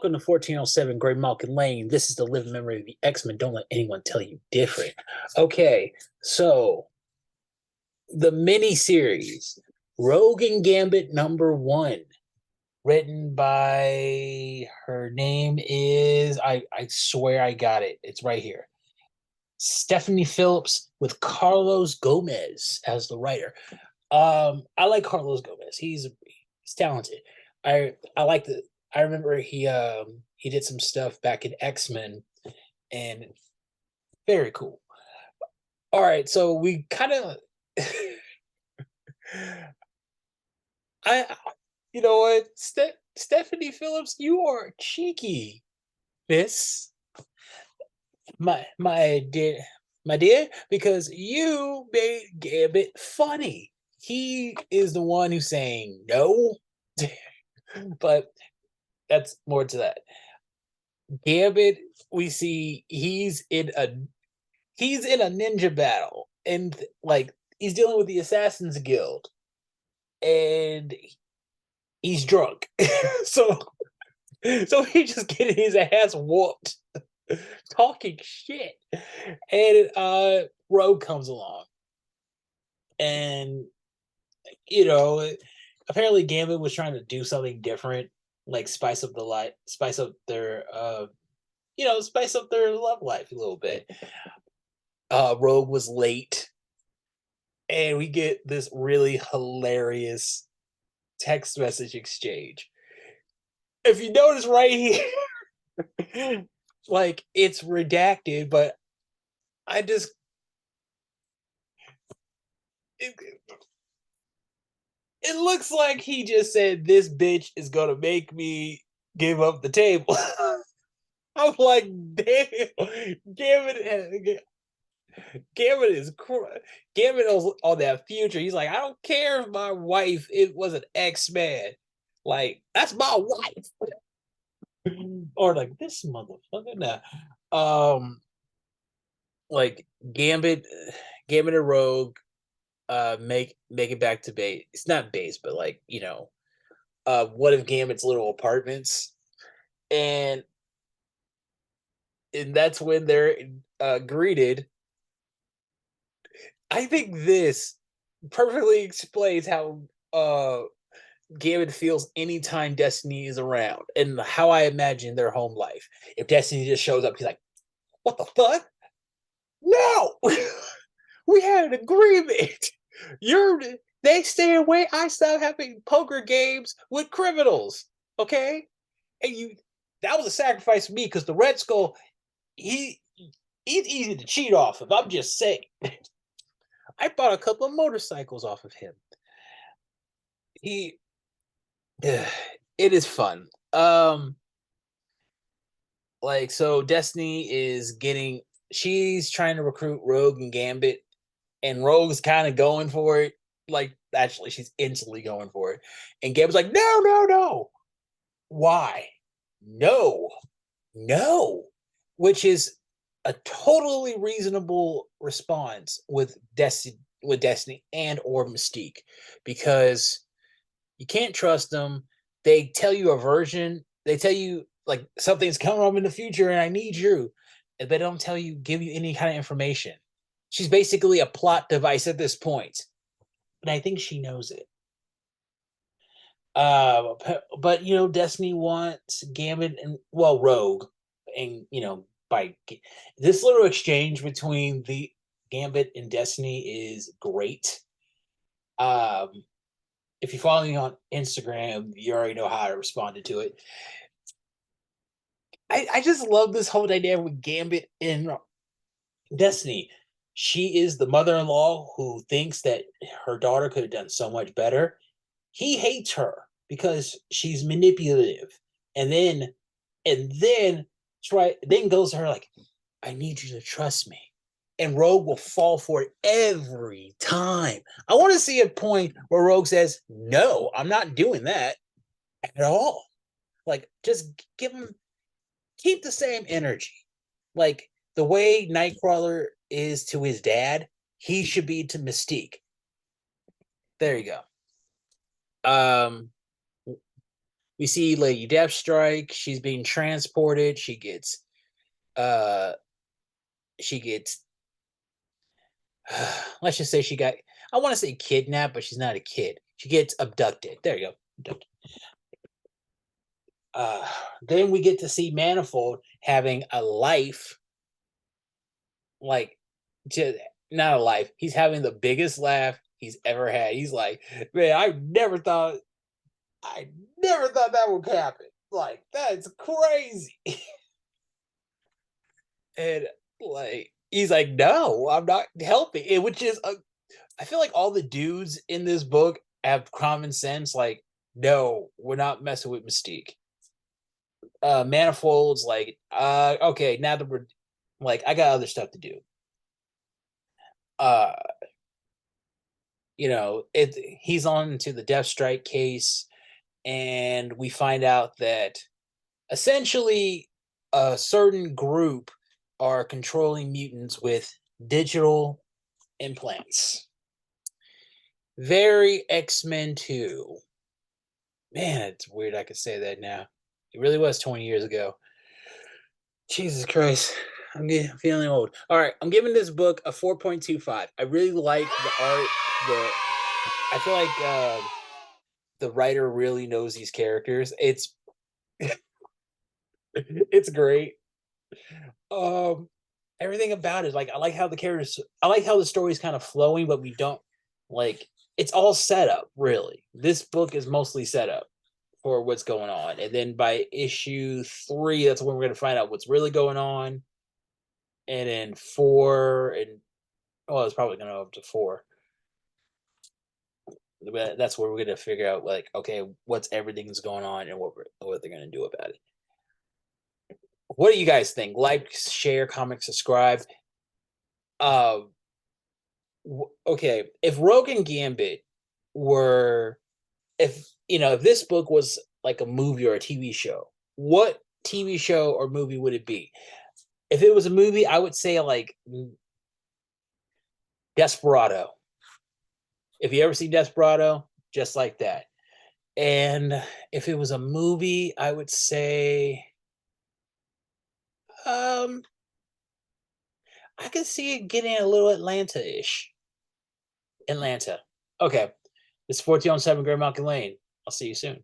Welcome to 1407 Great Malkin Lane. This is the living memory of the X-Men. Don't let anyone tell you different. Okay, so the mini-series, Rogue and Gambit #1, written by, her name is, I swear I got it. It's right here. Stephanie Phillips with Carlos Gomez as the writer. I like Carlos Gomez. He's talented. I like the. I remember he did some stuff back in X-Men, and very cool. All right, so we kind of I you know what, Stephanie Phillips, you are cheeky, miss. My dear, because you made Gambit funny. He is the one who's saying no, but that's more to that. Gambit, we see he's in a ninja battle, and like he's dealing with the Assassins Guild, and he's drunk, so he just getting his ass whooped, talking shit, and Rogue comes along, and you know, apparently Gambit was trying to do something different, like spice up their spice up their love life a little bit. Rogue was late, and we get this really hilarious text message exchange. If you notice right here, like it's redacted, but I just it, it looks like he just said this bitch is gonna make me give up the table. I'm like, damn, Gambit is Gambit on that future. He's like, I don't care if my wife it was an X-Man. Like, that's my wife. Or like this motherfucker. Nah. Like Gambit and Rogue make it back to base. It's not base, but like, one of Gambit's little apartments. And that's when they're greeted. I think this perfectly explains how Gambit feels anytime Destiny is around, and how I imagine their home life. If Destiny just shows up, he's like, "What the fuck? No, we had an agreement. You're they stay away. I stop having poker games with criminals. Okay, and you that was a sacrifice for me because the Red Skull, he he's easy to cheat off of. I'm just saying. I bought a couple of motorcycles off of him. He it is fun. Like, so Destiny is getting she's trying to recruit Rogue and Gambit, and Rogue's kind of going for it. Like, actually, she's instantly going for it. And Gambit's like, no, no, no. Why? No, no. Which is a totally reasonable response with Destiny and or Mystique, because you can't trust them. They tell you a version. They tell you like something's coming up in the future, and I need you. And they don't give you any kind of information. She's basically a plot device at this point, and I think she knows it. But Destiny wants Gambit and Rogue, and by this little exchange between the Gambit and Destiny is great. Um, if you follow me on Instagram, you already know how I responded to it. I just love this whole dynamic with Gambit and Destiny. She is the mother-in-law who thinks that her daughter could have done so much better. He hates her because she's manipulative. And then then goes to her like, I need you to trust me. And Rogue will fall for it every time. I want to see a point where Rogue says, no, I'm not doing that at all. Like, just keep the same energy. Like, the way Nightcrawler is to his dad, he should be to Mystique. There you go. we see Lady Deathstrike. She's being transported. Uh she gets let's just say she got, I want to say kidnapped, but she's not a kid. She gets abducted. There you go. Abducted. Uh then we get to see Manifold having a life, like, just not a life. He's having the biggest laugh he's ever had. He's like, man, I never thought that would happen. Like, that's crazy. And like, he's like, no, I'm not helping it, which is I feel like all the dudes in this book have common sense. Like, no, we're not messing with Mystique. Manifold's like, okay, now that we're like, I got other stuff to do. Uh, he's on to the Death Strike case, and we find out that essentially a certain group are controlling mutants with digital implants. Very X-Men 2. Man, it's weird I could say that now. It really was 20 years ago. Jesus Christ. Feeling old. All right, I'm giving this book a 4.25. I really like the art. I feel like the writer really knows these characters. It's great. Um, Everything about it, like, I like how the characters. I like how the story's kind of flowing, but we don't like. It's all set up. Really, this book is mostly set up for what's going on, and then by issue 3, that's when we're going to find out what's really going on. And then 4, and it's probably going to go up to 4. But that's where we're going to figure out, like, okay, what's everything's going on and what they're going to do about it. What do you guys think? Like, share, comment, subscribe. Uh, okay, if Rogue and Gambit were, if this book was like a movie or a TV show, what TV show or movie would it be? If it was a movie, I would say like Desperado. If you ever see Desperado, just like that. And if it was a movie, I would say um I could see it getting a little Atlanta-ish. Atlanta. Okay. This is 1407 Grand Mountain Lane. I'll see you soon.